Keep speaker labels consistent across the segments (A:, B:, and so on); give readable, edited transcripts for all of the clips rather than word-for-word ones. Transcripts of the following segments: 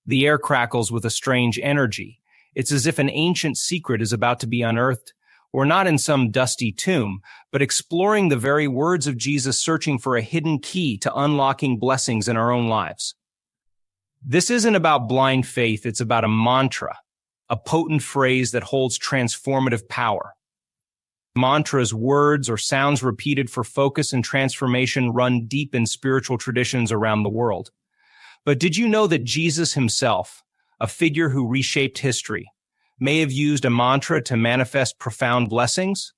A: The air crackles with a strange energy. It's as if an ancient secret is about to be unearthed. We're not in some dusty tomb, but exploring the very words of Jesus, searching for a hidden key to unlocking blessings in our own lives. This isn't about blind faith, it's about a mantra, a potent phrase that holds transformative power. Mantras, words, or sounds repeated for focus and transformation, run deep in spiritual traditions around the world. But did you know that Jesus himself, a figure who reshaped history, may have used a mantra to manifest profound blessings?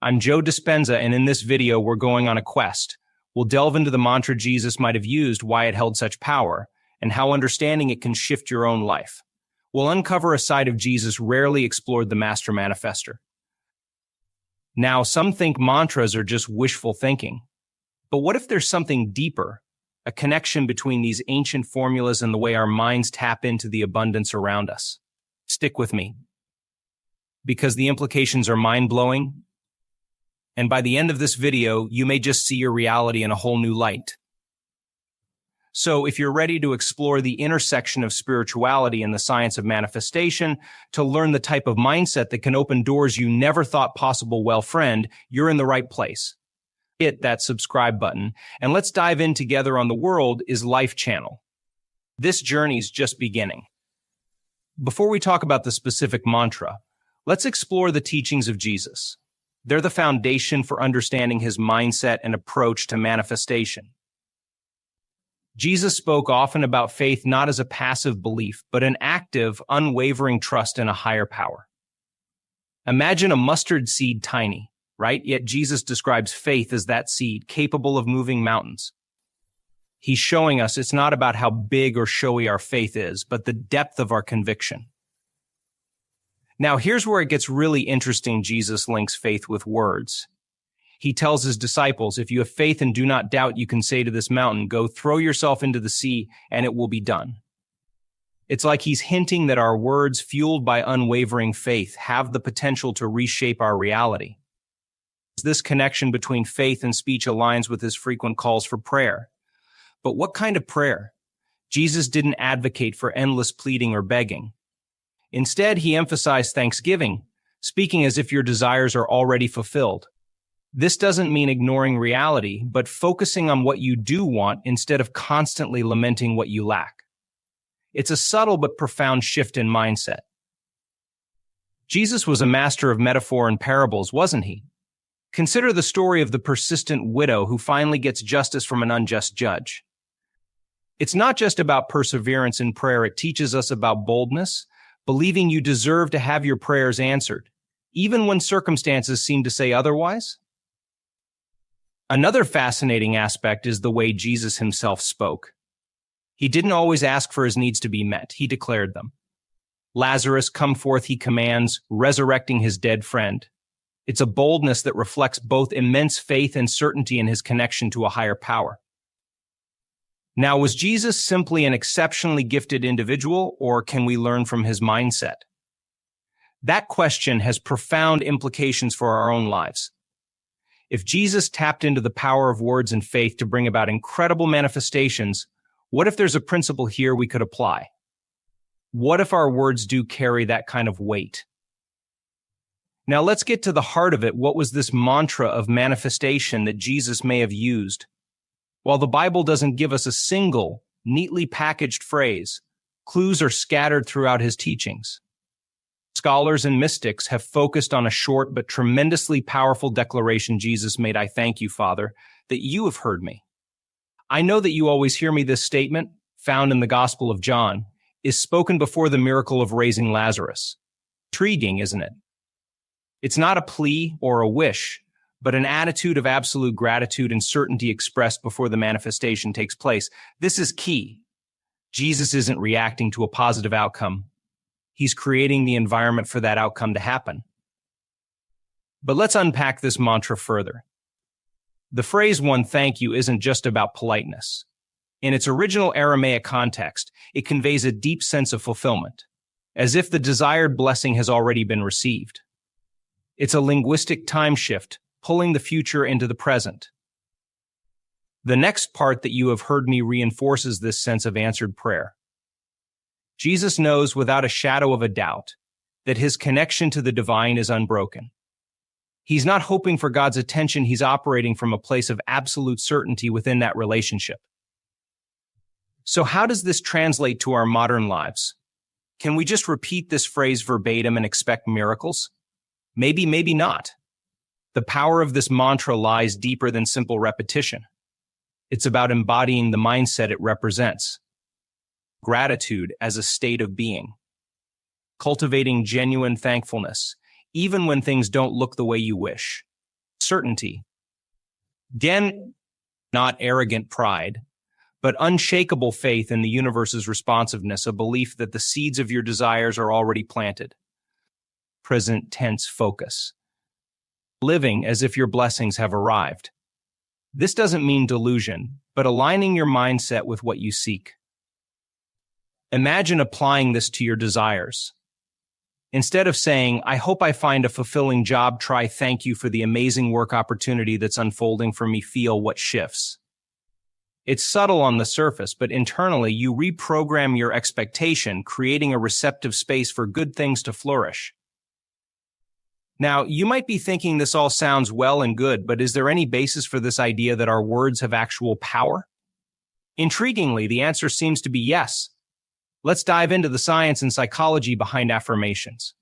A: I'm Joe Dispenza, and in this video, we're going on a quest. We'll delve into the mantra Jesus might have used, why it held such power, and how understanding it can shift your own life. We'll uncover a side of Jesus rarely explored, the master manifester. Now, some think mantras are just wishful thinking. But what if there's something deeper, a connection between these ancient formulas and the way our minds tap into the abundance around us? Stick with me, because the implications are mind-blowing, and by the end of this video, you may just see your reality in a whole new light. So if you're ready to explore the intersection of spirituality and the science of manifestation, to learn the type of mindset that can open doors you never thought possible, well, friend, you're in the right place. Hit that subscribe button, and let's dive in together on The World is Life channel. This journey's just beginning. Before we talk about the specific mantra, let's explore the teachings of Jesus. They're the foundation for understanding his mindset and approach to manifestation. Jesus spoke often about faith not as a passive belief, but an active, unwavering trust in a higher power. Imagine a mustard seed tiny, right? Yet Jesus describes faith as that seed, capable of moving mountains. He's showing us it's not about how big or showy our faith is, but the depth of our conviction. Now, here's where it gets really interesting. Jesus links faith with words. He tells his disciples, if you have faith and do not doubt, you can say to this mountain, go throw yourself into the sea, and it will be done. It's like he's hinting that our words, fueled by unwavering faith, have the potential to reshape our reality. This connection between faith and speech aligns with his frequent calls for prayer. But what kind of prayer? Jesus didn't advocate for endless pleading or begging. Instead, he emphasized thanksgiving, speaking as if your desires are already fulfilled. This doesn't mean ignoring reality, but focusing on what you do want instead of constantly lamenting what you lack. It's a subtle but profound shift in mindset. Jesus was a master of metaphor and parables, wasn't he? Consider the story of the persistent widow who finally gets justice from an unjust judge. It's not just about perseverance in prayer, it teaches us about boldness, believing you deserve to have your prayers answered, even when circumstances seem to say otherwise. Another fascinating aspect is the way Jesus himself spoke. He didn't always ask for his needs to be met, he declared them. Lazarus, come forth, he commands, resurrecting his dead friend. It's a boldness that reflects both immense faith and certainty in his connection to a higher power. Now, was Jesus simply an exceptionally gifted individual, or can we learn from his mindset? That question has profound implications for our own lives. If Jesus tapped into the power of words and faith to bring about incredible manifestations, what if there's a principle here we could apply? What if our words do carry that kind of weight? Now let's get to the heart of it. What was this mantra of manifestation that Jesus may have used? While the Bible doesn't give us a single, neatly packaged phrase, clues are scattered throughout his teachings. Scholars and mystics have focused on a short but tremendously powerful declaration Jesus made. I thank you, Father, that you have heard me. I know that you always hear me. This statement, found in the Gospel of John, is spoken before the miracle of raising Lazarus. Intriguing, isn't it? It's not a plea or a wish, but an attitude of absolute gratitude and certainty expressed before the manifestation takes place. This is key. Jesus isn't reacting to a positive outcome. He's creating the environment for that outcome to happen. But let's unpack this mantra further. The phrase "one thank you" isn't just about politeness. In its original Aramaic context, it conveys a deep sense of fulfillment, as if the desired blessing has already been received. It's a linguistic time shift, pulling the future into the present. The next part that you have heard me reinforces this sense of answered prayer. Jesus knows without a shadow of a doubt that his connection to the divine is unbroken. He's not hoping for God's attention, he's operating from a place of absolute certainty within that relationship. So how does this translate to our modern lives? Can we just repeat this phrase verbatim and expect miracles? Maybe, maybe not. The power of this mantra lies deeper than simple repetition. It's about embodying the mindset it represents. Gratitude as a state of being. Cultivating genuine thankfulness, even when things don't look the way you wish. Certainty. Again, not arrogant pride, but unshakable faith in the universe's responsiveness, a belief that the seeds of your desires are already planted. Present tense focus. Living as if your blessings have arrived. This doesn't mean delusion, but aligning your mindset with what you seek. Imagine applying this to your desires. Instead of saying, I hope I find a fulfilling job, try thank you for the amazing work opportunity that's unfolding for me. Feel what shifts. It's subtle on the surface, but internally you reprogram your expectation, creating a receptive space for good things to flourish. Now, you might be thinking this all sounds well and good, but is there any basis for this idea that our words have actual power? Intriguingly, the answer seems to be yes. Let's dive into the science and psychology behind affirmations.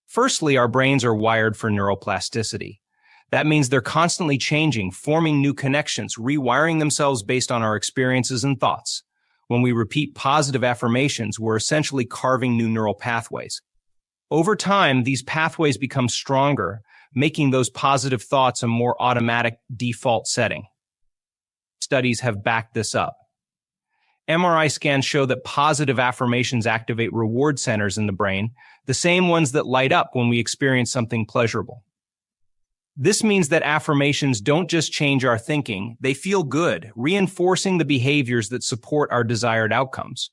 A: Firstly, our brains are wired for neuroplasticity. That means they're constantly changing, forming new connections, rewiring themselves based on our experiences and thoughts. When we repeat positive affirmations, we're essentially carving new neural pathways. Over time, these pathways become stronger, making those positive thoughts a more automatic default setting. Studies have backed this up. MRI scans show that positive affirmations activate reward centers in the brain, the same ones that light up when we experience something pleasurable. This means that affirmations don't just change our thinking, they feel good, reinforcing the behaviors that support our desired outcomes.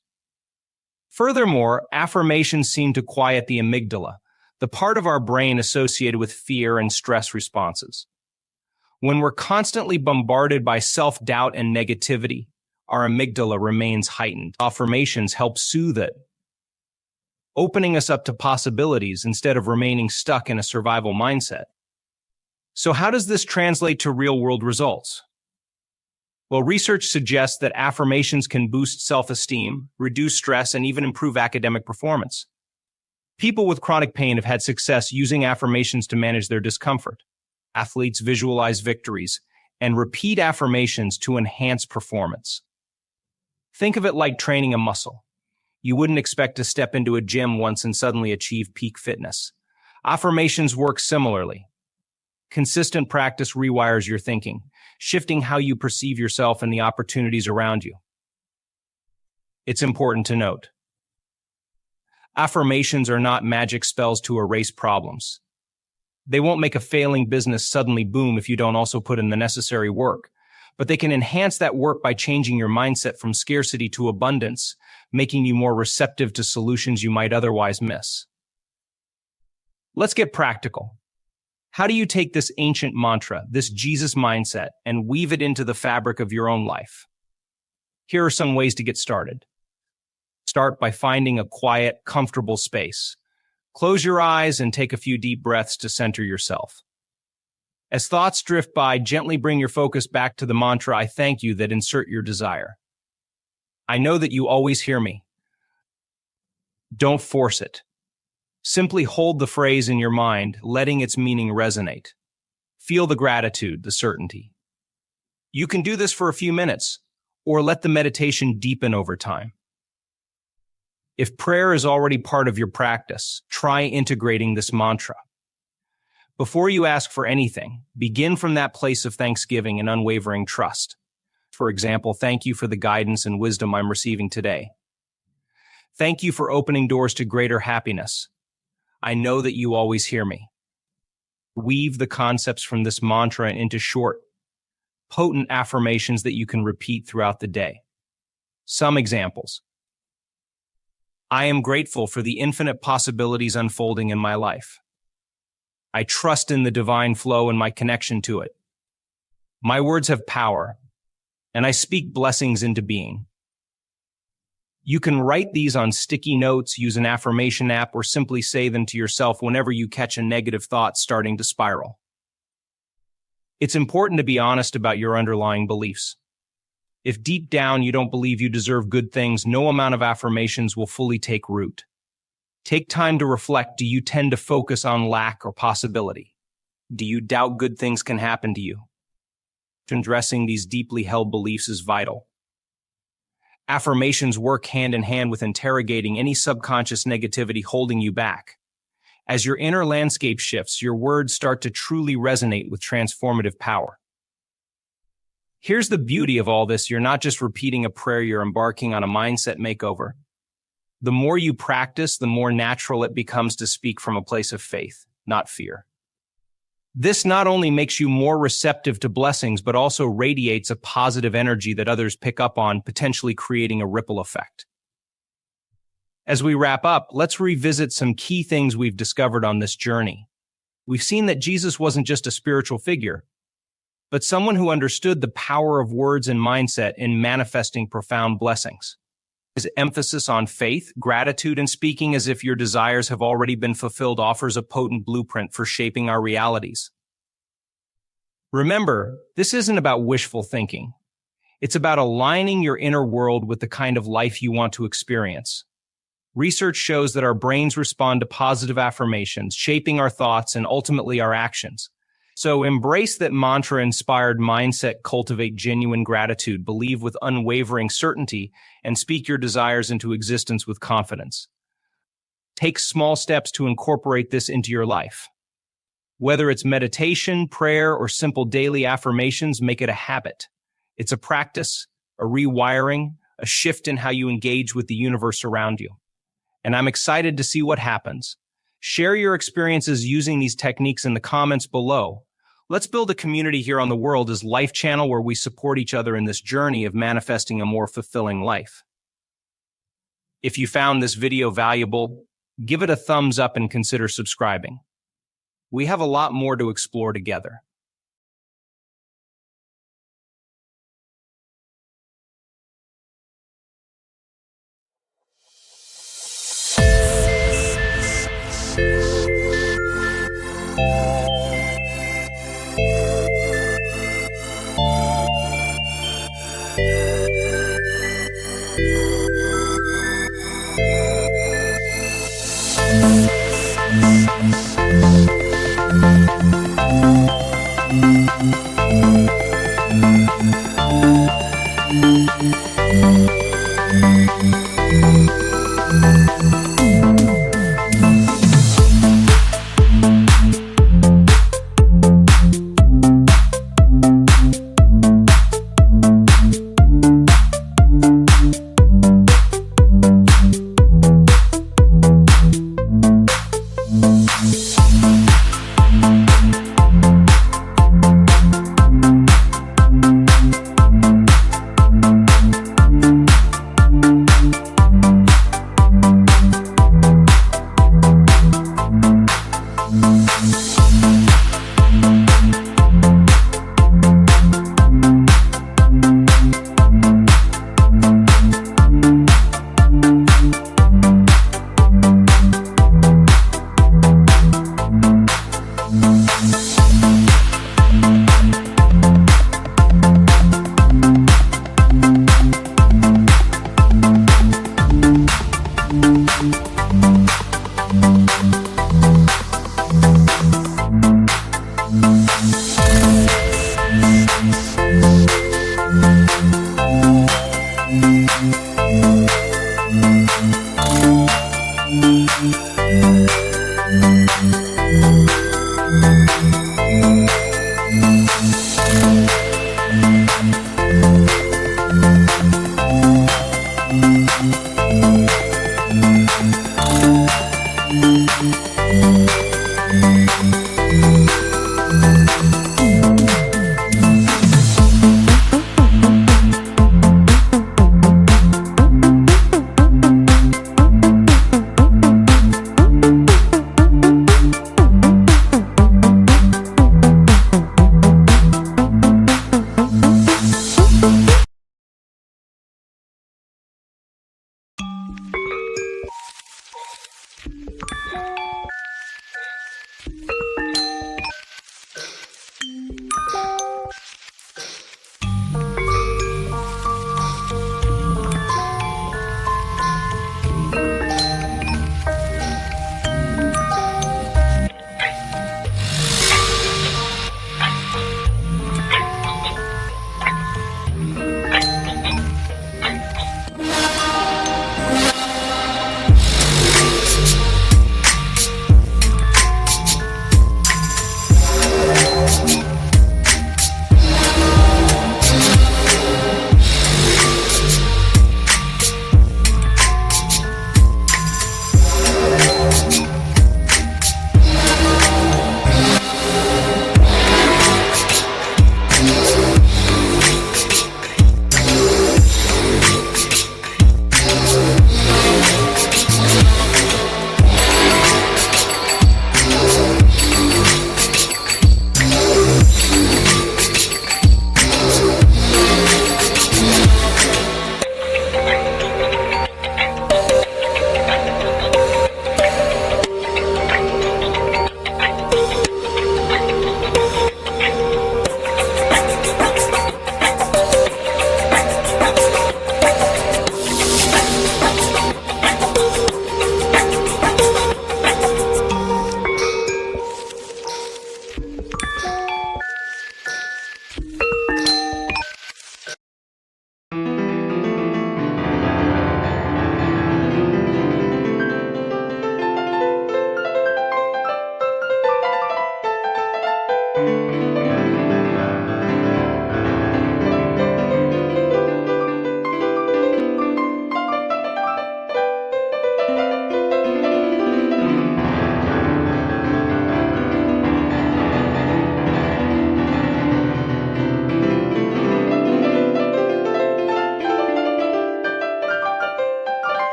A: Furthermore, affirmations seem to quiet the amygdala, the part of our brain associated with fear and stress responses. When we're constantly bombarded by self-doubt and negativity, our amygdala remains heightened. Affirmations help soothe it, opening us up to possibilities instead of remaining stuck in a survival mindset. So how does this translate to real-world results? Well, research suggests that affirmations can boost self-esteem, reduce stress, and even improve academic performance. People with chronic pain have had success using affirmations to manage their discomfort. Athletes visualize victories and repeat affirmations to enhance performance. Think of it like training a muscle. You wouldn't expect to step into a gym once and suddenly achieve peak fitness. Affirmations work similarly. Consistent practice rewires your thinking, shifting how you perceive yourself and the opportunities around you. It's important to note, affirmations are not magic spells to erase problems. They won't make a failing business suddenly boom if you don't also put in the necessary work, but they can enhance that work by changing your mindset from scarcity to abundance, making you more receptive to solutions you might otherwise miss. Let's get practical. How do you take this ancient mantra, this Jesus mindset, and weave it into the fabric of your own life? Here are some ways to get started. Start by finding a quiet, comfortable space. Close your eyes and take a few deep breaths to center yourself. As thoughts drift by, gently bring your focus back to the mantra, I thank you, that insert your desire. I know that you always hear me. Don't force it. Simply hold the phrase in your mind, letting its meaning resonate. Feel the gratitude, the certainty. You can do this for a few minutes, or let the meditation deepen over time. If prayer is already part of your practice, try integrating this mantra. Before you ask for anything, begin from that place of thanksgiving and unwavering trust. For example, thank you for the guidance and wisdom I'm receiving today. Thank you for opening doors to greater happiness. I know that you always hear me. Weave the concepts from this mantra into short, potent affirmations that you can repeat throughout the day. Some examples. I am grateful for the infinite possibilities unfolding in my life. I trust in the divine flow and my connection to it. My words have power, and I speak blessings into being. You can write these on sticky notes, use an affirmation app, or simply say them to yourself whenever you catch a negative thought starting to spiral. It's important to be honest about your underlying beliefs. If deep down you don't believe you deserve good things, no amount of affirmations will fully take root. Take time to reflect. Do you tend to focus on lack or possibility? Do you doubt good things can happen to you? Addressing these deeply held beliefs is vital. Affirmations work hand in hand with interrogating any subconscious negativity holding you back. As your inner landscape shifts, your words start to truly resonate with transformative power. Here's the beauty of all this. You're not just repeating a prayer, you're embarking on a mindset makeover. The more you practice, the more natural it becomes to speak from a place of faith, not fear. This not only makes you more receptive to blessings, but also radiates a positive energy that others pick up on, potentially creating a ripple effect. As we wrap up, let's revisit some key things we've discovered on this journey. We've seen that Jesus wasn't just a spiritual figure, but someone who understood the power of words and mindset in manifesting profound blessings. His emphasis on faith, gratitude, and speaking as if your desires have already been fulfilled offers a potent blueprint for shaping our realities. Remember, this isn't about wishful thinking. It's about aligning your inner world with the kind of life you want to experience. Research shows that our brains respond to positive affirmations, shaping our thoughts and ultimately our actions. So embrace that mantra-inspired mindset, cultivate genuine gratitude, believe with unwavering certainty, and speak your desires into existence with confidence. Take small steps to incorporate this into your life. Whether it's meditation, prayer, or simple daily affirmations, make it a habit. It's a practice, a rewiring, a shift in how you engage with the universe around you. And I'm excited to see what happens. Share your experiences using these techniques in the comments below. Let's build a community here on the World as Life Channel where we support each other in this journey of manifesting a more fulfilling life. If you found this video valuable, give it a thumbs up and consider subscribing. We have a lot more to explore together.